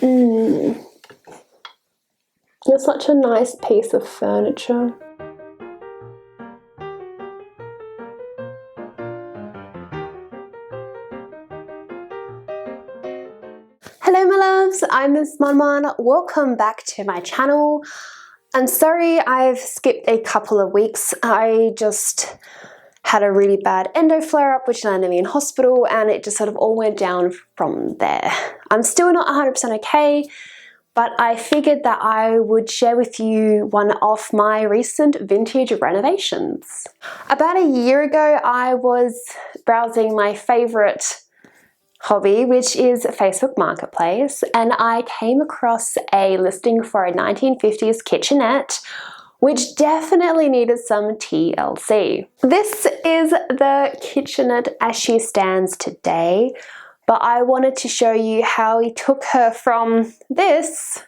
You're such a nice piece of furniture. Hello my loves, I'm Miss MonMon. Welcome back to my channel. I'm sorry I've skipped a couple of weeks. I just had a really bad endo flare-up which landed me in hospital, and it just sort of all went down from there. I'm still not 100% okay, but I figured that I would share with you one of my recent vintage renovations. About a year ago, I was browsing my favorite hobby, which is Facebook Marketplace, and I came across a listing for a 1950s kitchenette, which definitely needed some TLC. This is the kitchenette as she stands today, but I wanted to show you how we took her from this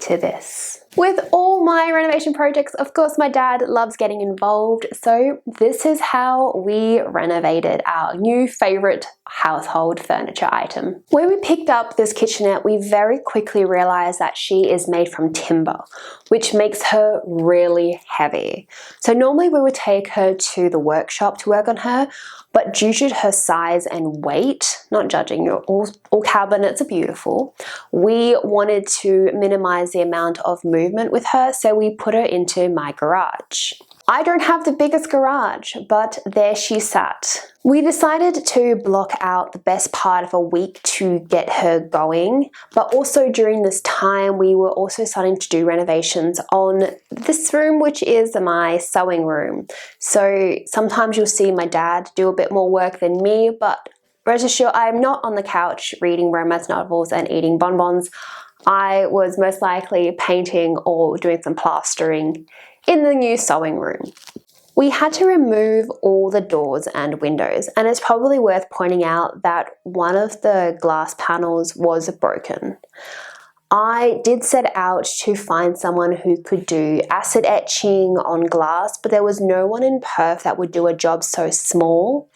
to this. With all my renovation projects, of course, my dad loves getting involved, so this is how we renovated our new favorite household furniture item. When we picked up this kitchenette, we very quickly realized that she is made from timber, which makes her really heavy. So normally we would take her to the workshop to work on her, but due to her size and weight, not judging, all cabinets are beautiful, we wanted to minimize the amount of movement with her, so we put her into my garage. I don't have the biggest garage, but there she sat. We decided to block out the best part of a week to get her going, but also during this time we were also starting to do renovations on this room, which is my sewing room. So sometimes you'll see my dad do a bit more work than me, but rest assured I'm not on the couch reading romance novels and eating bonbons. I was most likely painting or doing some plastering in the new sewing room. We had to remove all the doors and windows, and it's probably worth pointing out that one of the glass panels was broken. I did set out to find someone who could do acid etching on glass, but there was no one in Perth that would do a job so small.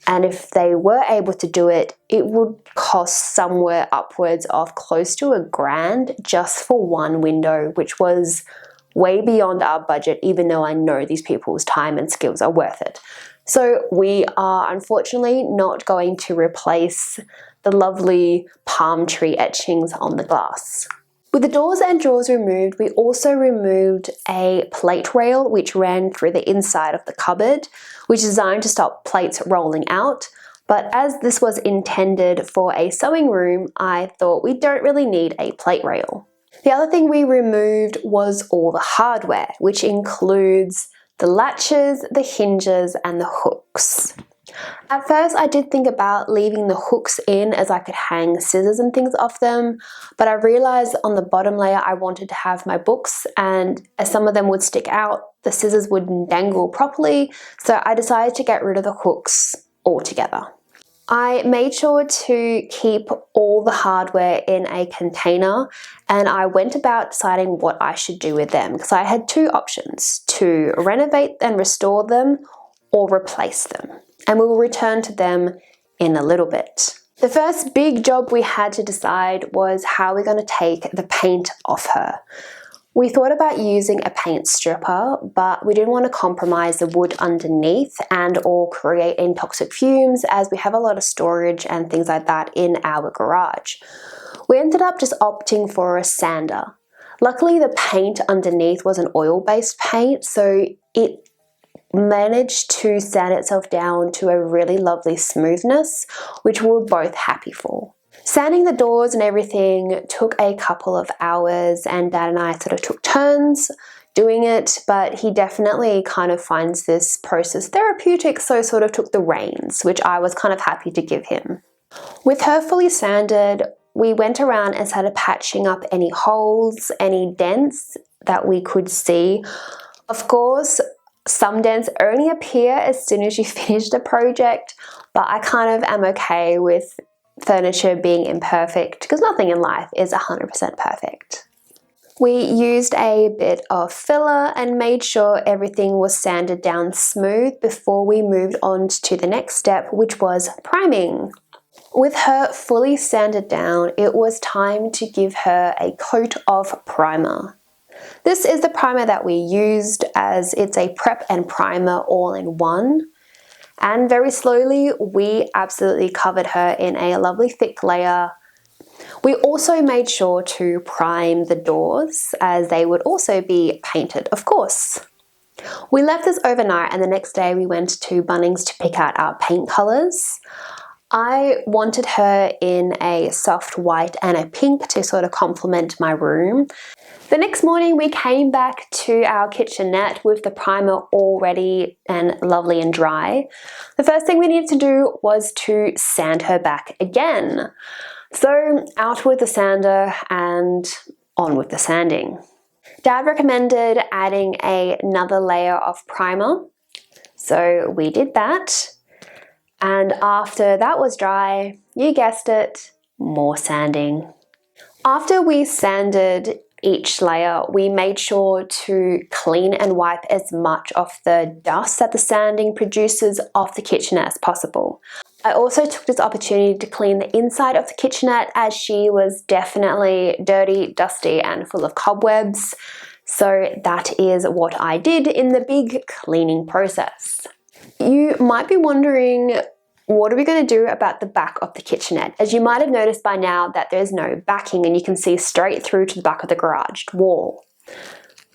And if they were able to do it, it would cost somewhere upwards of close to $1,000 just for one window, which was way beyond our budget, even though I know these people's time and skills are worth it. So we are unfortunately not going to replace the lovely palm tree etchings on the glass. With the doors and drawers removed, we also removed a plate rail which ran through the inside of the cupboard, which is designed to stop plates rolling out. But as this was intended for a sewing room, I thought we don't really need a plate rail. The other thing we removed was all the hardware, which includes the latches, the hinges, and the hooks. At first, I did think about leaving the hooks in as I could hang scissors and things off them, but I realized on the bottom layer I wanted to have my books, and as some of them would stick out, the scissors wouldn't dangle properly, so I decided to get rid of the hooks altogether. I made sure to keep all the hardware in a container, and I went about deciding what I should do with them because I had two options: to renovate and restore them or replace them. And we will return to them in a little bit. The first big job we had to decide was how we're going to take the paint off her. We thought about using a paint stripper, but we didn't want to compromise the wood underneath and or create any toxic fumes, as we have a lot of storage and things like that in our garage. We ended up just opting for a sander. Luckily, the paint underneath was an oil-based paint, so it managed to sand itself down to a really lovely smoothness, which we were both happy for. Sanding the doors and everything took a couple of hours, and Dad and I sort of took turns doing it, but he definitely kind of finds this process therapeutic, so sort of took the reins, which I was kind of happy to give him. With her fully sanded, we went around and started patching up any holes, any dents that we could see. Of course, some dents only appear as soon as you finish the project, but I kind of am okay with furniture being imperfect because nothing in life is 100% perfect. We used a bit of filler and made sure everything was sanded down smooth before we moved on to the next step, which was priming. With her fully sanded down, it was time to give her a coat of primer. This is the primer that we used, as it's a prep and primer all in one. And very slowly, we absolutely covered her in a lovely thick layer. We also made sure to prime the doors, as they would also be painted, of course. We left this overnight, and the next day we went to Bunnings to pick out our paint colours. I wanted her in a soft white and a pink to sort of complement my room. The next morning we came back to our kitchenette with the primer all ready and lovely and dry. The first thing we needed to do was to sand her back again. So out with the sander and on with the sanding. Dad recommended adding another layer of primer, so we did that. And after that was dry, you guessed it, more sanding. After we sanded each layer, we made sure to clean and wipe as much of the dust that the sanding produces off the kitchenette as possible. I also took this opportunity to clean the inside of the kitchenette, as she was definitely dirty, dusty, and full of cobwebs. So that is what I did in the big cleaning process. You might be wondering, what are we going to do about the back of the kitchenette? As you might have noticed by now that there's no backing and you can see straight through to the back of the garage wall.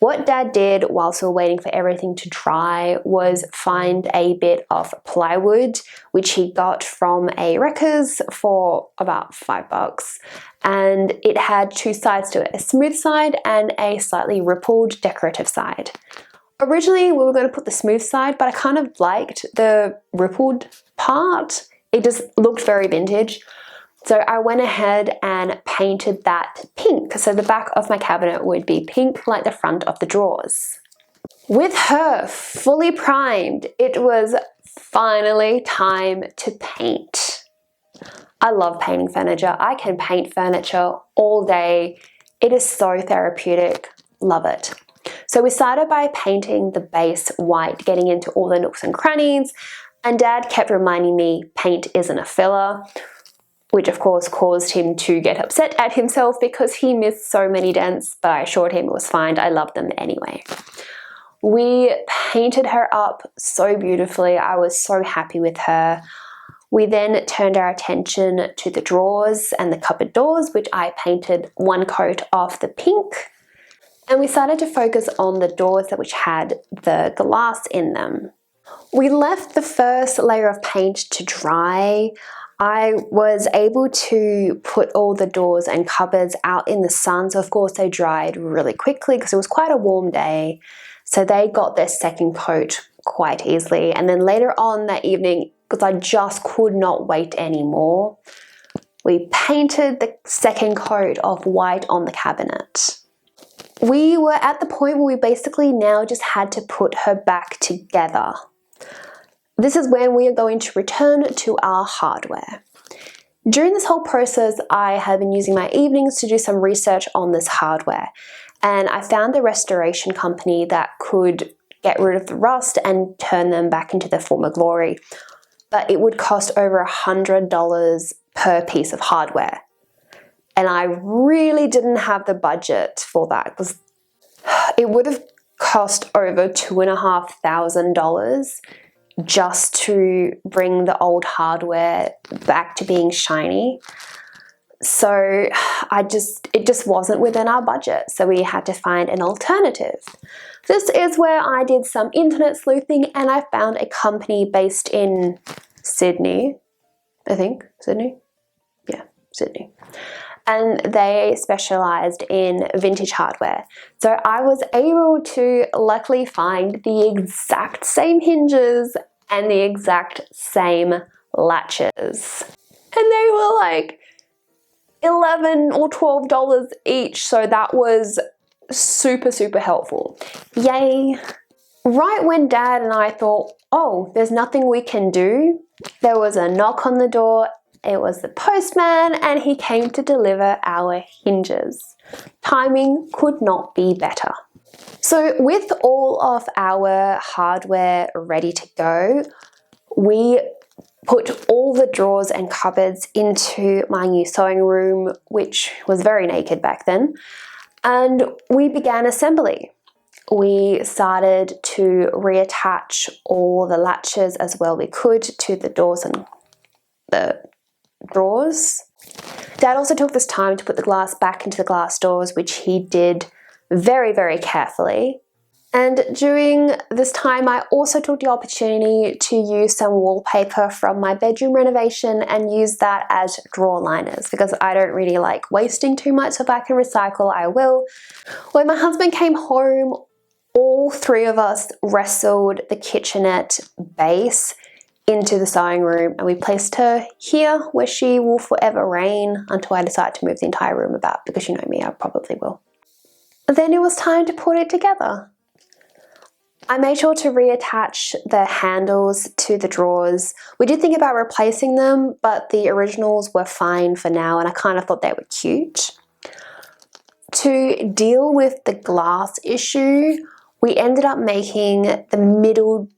What Dad did whilst we were waiting for everything to dry was find a bit of plywood, which he got from a Wreckers for about $5. And it had two sides to it, a smooth side and a slightly rippled decorative side. Originally, we were going to put the smooth side, but I kind of liked the rippled part. It just looked very vintage. So I went ahead and painted that pink. So the back of my cabinet would be pink like the front of the drawers. With her fully primed, it was finally time to paint. I love painting furniture. I can paint furniture all day. It is so therapeutic. Love it. So we started by painting the base white, getting into all the nooks and crannies, and Dad kept reminding me paint isn't a filler, which of course caused him to get upset at himself because he missed so many dents, but I assured him it was fine, I loved them anyway. We painted her up so beautifully. I was so happy with her. We then turned our attention to the drawers and the cupboard doors, which I painted one coat of the pink. And we started to focus on the doors which had the glass in them. We left the first layer of paint to dry. I was able to put all the doors and cupboards out in the sun, so of course they dried really quickly because it was quite a warm day. So they got their second coat quite easily. And then later on that evening, because I just could not wait anymore, we painted the second coat of white on the cabinet. We were at the point where we basically now just had to put her back together. This is when we are going to return to our hardware. During this whole process, I have been using my evenings to do some research on this hardware, and I found the restoration company that could get rid of the rust and turn them back into their former glory. But it would cost over $100 per piece of hardware. And I really didn't have the budget for that because it would have cost over $2,500 just to bring the old hardware back to being shiny. So it just wasn't within our budget. So we had to find an alternative. This is where I did some internet sleuthing and I found a company based in Sydney, I think. Sydney? Yeah, Sydney. And they specialized in vintage hardware. So I was able to luckily find the exact same hinges and the exact same latches. And they were like $11 or $12 each, so that was super, super helpful. Yay! Right when Dad and I thought, oh, there's nothing we can do, there was a knock on the door. It was the postman and he came to deliver our hinges. Timing could not be better. So with all of our hardware ready to go, we put all the drawers and cupboards into my new sewing room, which was very naked back then, and we began assembly. We started to reattach all the latches as well we could to the doors and the drawers. Dad also took this time to put the glass back into the glass doors, which he did very, very carefully. And during this time, I also took the opportunity to use some wallpaper from my bedroom renovation and use that as drawer liners because I don't really like wasting too much. So if I can recycle, I will. When my husband came home, all three of us wrestled the kitchenette base into the sewing room and we placed her here where she will forever reign until I decide to move the entire room about, because you know me, I probably will. Then it was time to put it together. I made sure to reattach the handles to the drawers. We did think about replacing them, but the originals were fine for now and I kind of thought they were cute. To deal with the glass issue, we ended up making the middle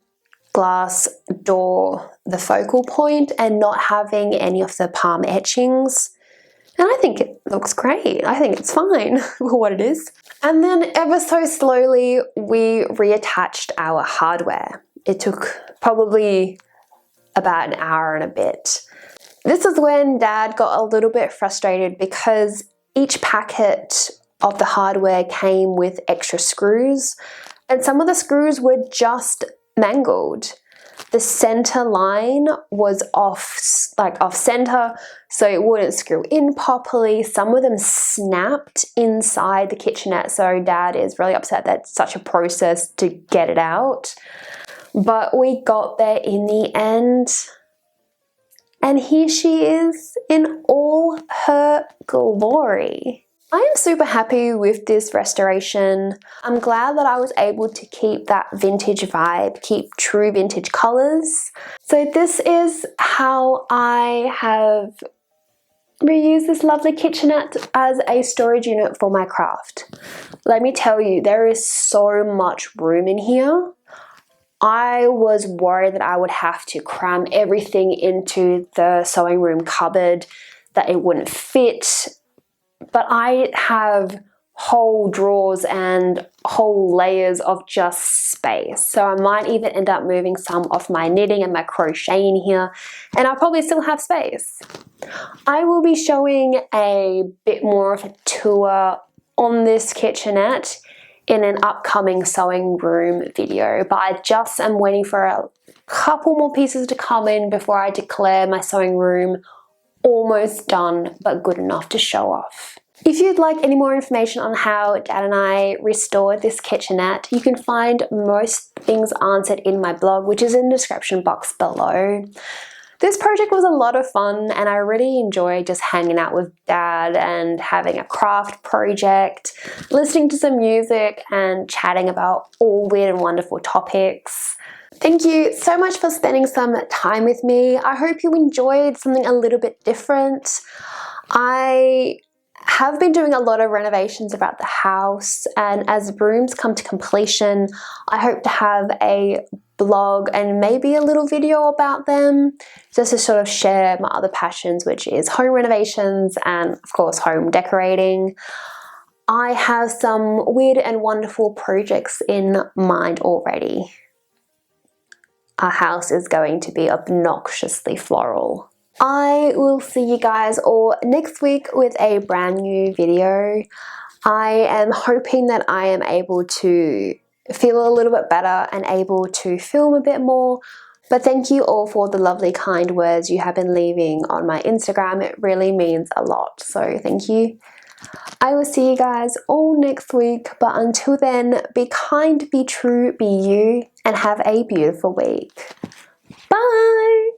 glass door the focal point and not having any of the palm etchings. And I think it looks great. I think it's fine for what it is. And then ever so slowly, we reattached our hardware. It took probably about an hour and a bit. This is when Dad got a little bit frustrated because each packet of the hardware came with extra screws and some of the screws were just mangled. The center line was off center, so it wouldn't screw in properly. Some of them snapped inside the kitchenette, so Dad is really upset that it's such a process to get it out. But we got there in the end, and here she is in all her glory. I am super happy with this restoration. I'm glad that I was able to keep that vintage vibe, keep true vintage colors. So this is how I have reused this lovely kitchenette as a storage unit for my craft. Let me tell you, there is so much room in here. I was worried that I would have to cram everything into the sewing room cupboard, that it wouldn't fit. But I have whole drawers and whole layers of just space. So I might even end up moving some of my knitting and my crochet in here, and I'll probably still have space. I will be showing a bit more of a tour on this kitchenette in an upcoming sewing room video, but I just am waiting for a couple more pieces to come in before I declare my sewing room almost done, but good enough to show off. If you'd like any more information on how Dad and I restored this kitchenette, you can find most things answered in my blog, which is in the description box below. This project was a lot of fun and I really enjoyed just hanging out with Dad and having a craft project, listening to some music and chatting about all weird and wonderful topics. Thank you so much for spending some time with me. I hope you enjoyed something a little bit different. I have been doing a lot of renovations about the house, and as rooms come to completion, I hope to have a blog and maybe a little video about them just to sort of share my other passions, which is home renovations and of course home decorating. I have some weird and wonderful projects in mind already. Our house is going to be obnoxiously floral. I will see you guys all next week with a brand new video. I am hoping that I am able to feel a little bit better and able to film a bit more. But thank you all for the lovely kind words you have been leaving on my Instagram. It really means a lot, so thank you. I will see you guys all next week, but until then, be kind, be true, be you, and have a beautiful week. Bye!